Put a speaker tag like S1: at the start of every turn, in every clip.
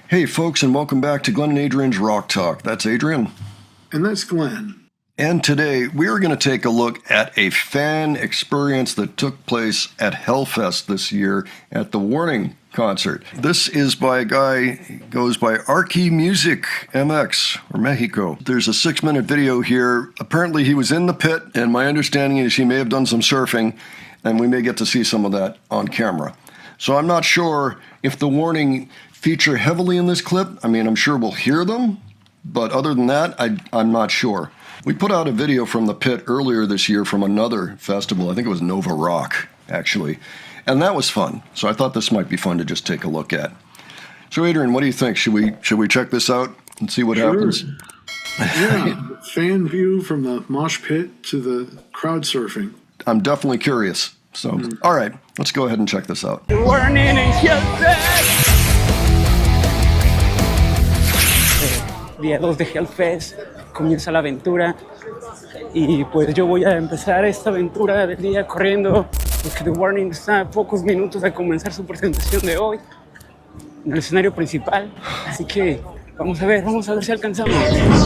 S1: Hey folks, and welcome back to Glenn and Adrian's Rock Talk. That's Adrian.
S2: And that's Glenn.
S1: And today we are going to take a look at a fan experience that took place at Hellfest this year at the Warning concert. This is by a guy who goes by Arky Music MX or Mexico. There's a 6-minute video here. Apparently he was in the pit, and my understanding is he may have done some surfing, and we may get to see some of that on camera. So I'm not sure if the Warning feature heavily in this clip. I mean, I'm sure we'll hear them, but other than that, I'm not sure. We put out a video from the pit earlier this year from another festival. I think it was Nova Rock, actually. And that was fun. So I thought this might be fun to just take a look at. So Adrian, what do you think? Should we check this out and see what happens?
S2: Yeah, fan view from the mosh pit to the crowd surfing.
S1: I'm definitely curious. So, all right, let's go ahead and check this out.
S3: Warning and Hellfest. Día 2 de Hellfest, comienza la aventura y pues yo voy a empezar esta aventura del día corriendo porque The Warning está a pocos minutos de comenzar su presentación de hoy en el escenario principal, así que vamos a ver si alcanzamos.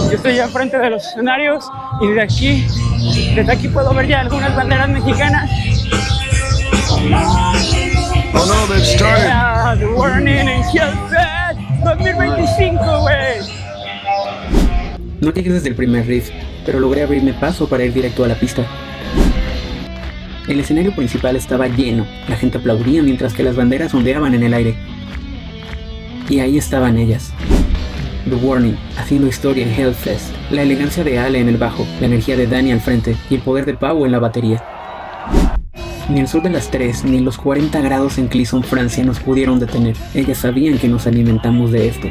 S3: Yo estoy ya frente de los escenarios y desde aquí puedo ver ya algunas banderas mexicanas.
S1: Oh no, they've started.
S3: Yeah, The Warning en Hellfest 2025, güey.
S4: No llegué desde el primer riff, pero logré abrirme paso para ir directo a la pista. El escenario principal estaba lleno, la gente aplaudía mientras que las banderas ondeaban en el aire. Y ahí estaban ellas. The Warning, haciendo historia en Hellfest, la elegancia de Ale en el bajo, la energía de Dani al frente y el poder de Pau en la batería. Ni el sol de las 3 ni los 40 grados en Clisson, Francia nos pudieron detener. Ellas sabían que nos alimentamos de esto.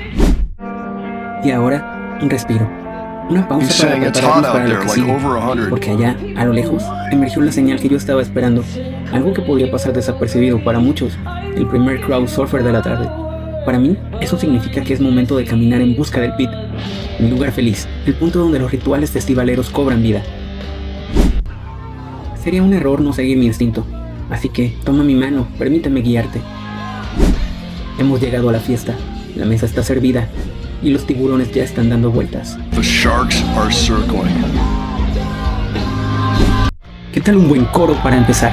S4: Y ahora, un respiro. Una pausa para prepararnos para lo que sigue, porque allá, a lo lejos, emergió la señal que yo estaba esperando, algo que podría pasar desapercibido para muchos, el primer crowd surfer de la tarde. Para mí, eso significa que es momento de caminar en busca del pit, mi lugar feliz, el punto donde los rituales festivaleros cobran vida. Sería un error no seguir mi instinto, así que toma mi mano, permíteme guiarte. Hemos llegado a la fiesta, la mesa está servida, y los tiburones ya están dando vueltas.
S1: The sharks are circling.
S4: ¿Qué tal un buen coro para empezar?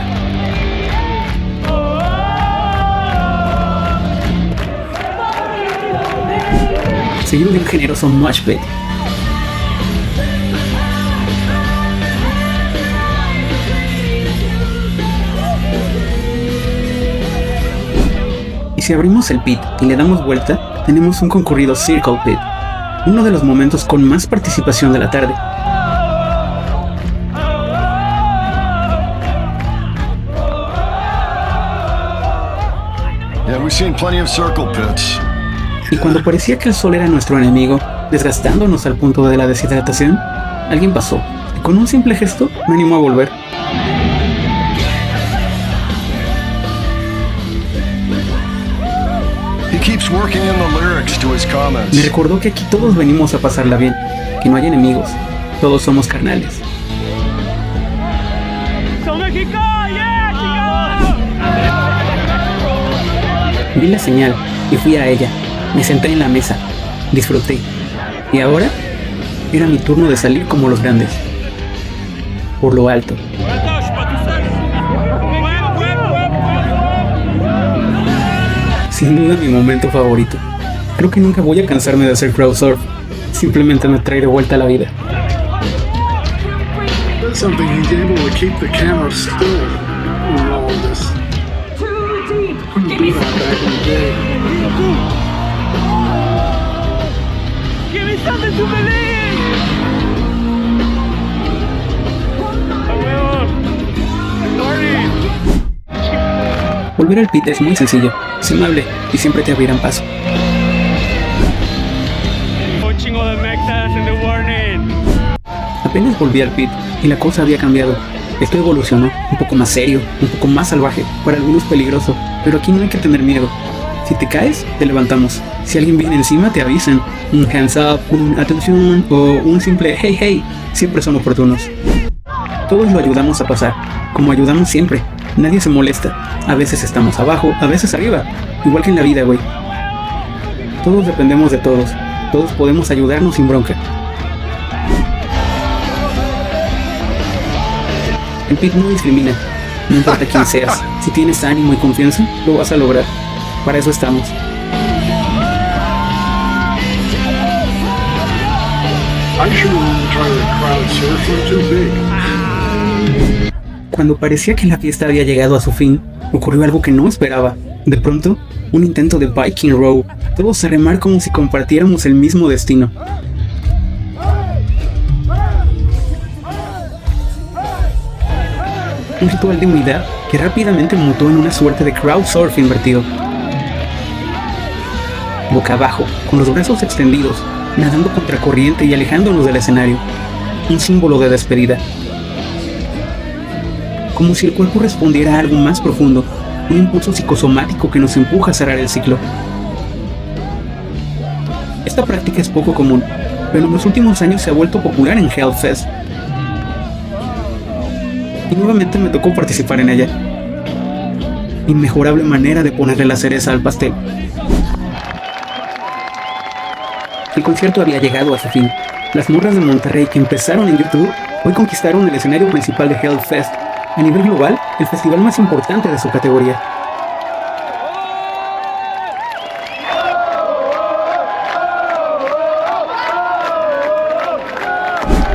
S4: Seguido de un generoso mosh pit. Y si abrimos el pit y le damos vuelta, tenemos un concurrido Circle Pit, uno de los momentos con más participación de la tarde.
S1: Yeah, we've seen plenty of circle pits.
S4: Y cuando parecía que el sol era nuestro enemigo, desgastándonos al punto de la deshidratación, alguien pasó y con un simple gesto me animó a volver. Me recordó que aquí todos venimos a pasarla bien, que no hay enemigos, todos somos carnales. Vi la señal y fui a ella, me senté en la mesa, disfruté, y ahora era mi turno de salir como los grandes, por lo alto. Sin duda mi momento favorito. Creo que nunca voy a cansarme de hacer crowd surf. Simplemente me trae de vuelta a la vida.
S2: That's something he's able to keep the camera still in all of this. Couldn't do that back in the day.
S3: Give me something to believe.
S4: Volver al pit es muy sencillo, sé amable y siempre te abrirán paso.
S3: Un chingo de mexas en The Warning.
S4: Apenas volví al pit y la cosa había cambiado. Esto evolucionó, un poco más serio, un poco más salvaje, para algunos peligroso, pero aquí no hay que tener miedo. Si te caes, te levantamos. Si alguien viene encima, te avisan. Un hands up, un atención o un simple hey hey, siempre son oportunos. Todos lo ayudamos a pasar, como ayudamos siempre. Nadie se molesta. A veces estamos abajo, a veces arriba. Igual que en la vida, güey. Todos dependemos de todos. Todos podemos ayudarnos sin bronca. El pit no discrimina. No importa quién seas. Si tienes ánimo y confianza, lo vas a lograr. Para eso estamos.
S2: I shouldn't try to crowd surf. I'm too big.
S4: Cuando parecía que la fiesta había llegado a su fin, ocurrió algo que no esperaba. De pronto, un intento de Viking Row. Todos a remar como si compartiéramos el mismo destino. Un ritual de unidad que rápidamente mutó en una suerte de crowdsurf invertido. Boca abajo, con los brazos extendidos, nadando contracorriente y alejándonos del escenario. Un símbolo de despedida. Como si el cuerpo respondiera a algo más profundo, un impulso psicosomático que nos empuja a cerrar el ciclo. Esta práctica es poco común, pero en los últimos años se ha vuelto popular en Hellfest. Y nuevamente me tocó participar en ella. Inmejorable manera de ponerle la cereza al pastel. El concierto había llegado a su fin. Las morras de Monterrey que empezaron en YouTube hoy conquistaron el escenario principal de Hellfest. A nivel global, el festival más importante de su categoría.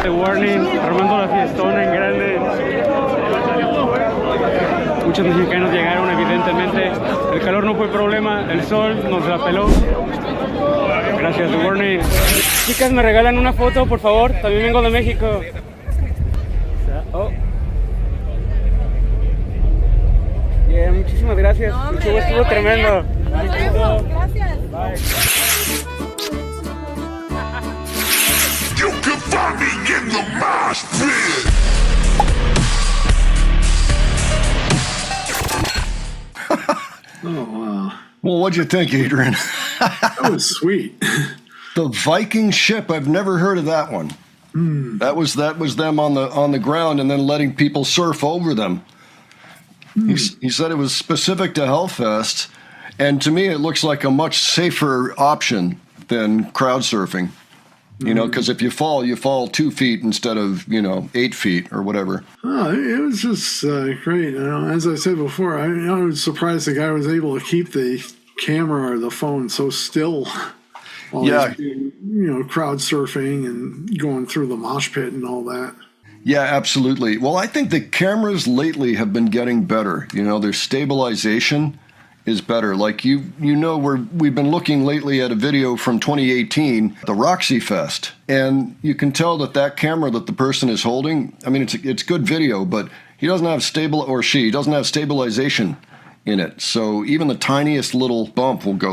S3: The Warning, armando la fiestona en grande. Muchos mexicanos llegaron, evidentemente. El calor no fue problema, el sol nos la peló. Gracias, The Warning. Chicas, ¿me regalan una foto, por favor? También vengo de México. Oh. Yeah, muchísimas gracias.
S5: No,
S3: El show estuvo tremendo.
S5: Gracias.
S6: You can find me in the mosh pit.
S2: Oh, wow.
S1: Well, what'd you think, Adrian?
S2: That was sweet.
S1: The Viking ship. I've never heard of that one. That was them on the ground and then letting people surf over them. He said it was specific to Hellfest, and to me it looks like a much safer option than crowd surfing. You know, because if you fall 2 feet instead of 8 feet or whatever.
S2: Oh, it was just great. As I said before, I was surprised the guy was able to keep the camera or the phone so still while
S1: Yeah.
S2: he's crowd surfing and going through the mosh pit and all that.
S1: Yeah, absolutely. Well, I think the cameras lately have been getting better. Their stabilization is better. Like we've been looking lately at a video from 2018, the Roxy Fest, and you can tell that camera that the person is holding. I mean, it's good video, but he doesn't have she doesn't have stabilization in it. So even the tiniest little bump will go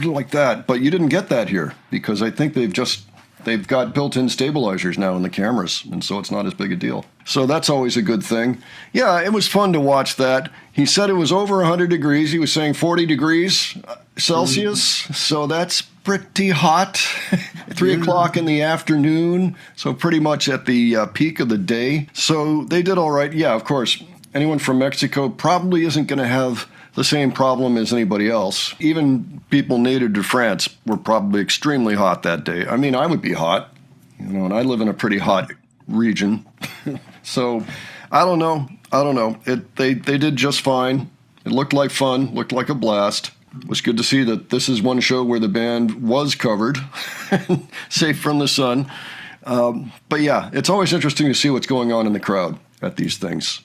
S1: like that. But you didn't get that here because I think they've got built-in stabilizers now in the cameras, and so it's not as big a deal. So that's always a good thing. Yeah, it was fun to watch that. He said it was over 100 degrees. He was saying 40 degrees Celsius, so that's pretty hot. 3 o'clock in the afternoon, so pretty much at the peak of the day. So they did all right. Yeah, of course, anyone from Mexico probably isn't going to have the same problem as anybody else. Even people native to France were probably extremely hot that day. I mean, I would be hot, and I live in a pretty hot region. So I don't know. They did just fine. It looked like fun, looked like a blast. It was good to see that this is one show where the band was covered, safe from the sun. But yeah, it's always interesting to see what's going on in the crowd at these things.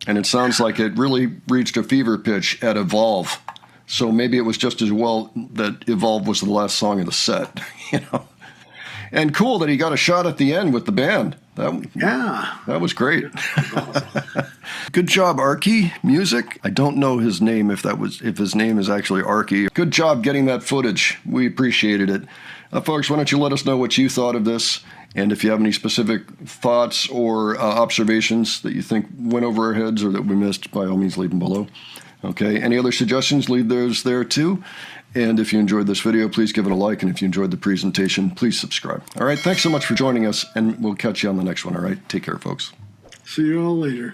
S1: And it sounds like it really reached a fever pitch at Evolve. So maybe it was just as well that Evolve was the last song of the set, And cool that he got a shot at the end with the band. That was great. Good job, Arky Music. I don't know his name if his name is actually Arky. Good job getting that footage. We appreciated it. Folks, why don't you let us know what you thought of this? And if you have any specific thoughts or observations that you think went over our heads or that we missed, by all means, leave them below. Okay, any other suggestions, leave those there too. And if you enjoyed this video, please give it a like. And if you enjoyed the presentation, please subscribe. All right, thanks so much for joining us, and we'll catch you on the next one. All right, take care, folks.
S2: See you all later.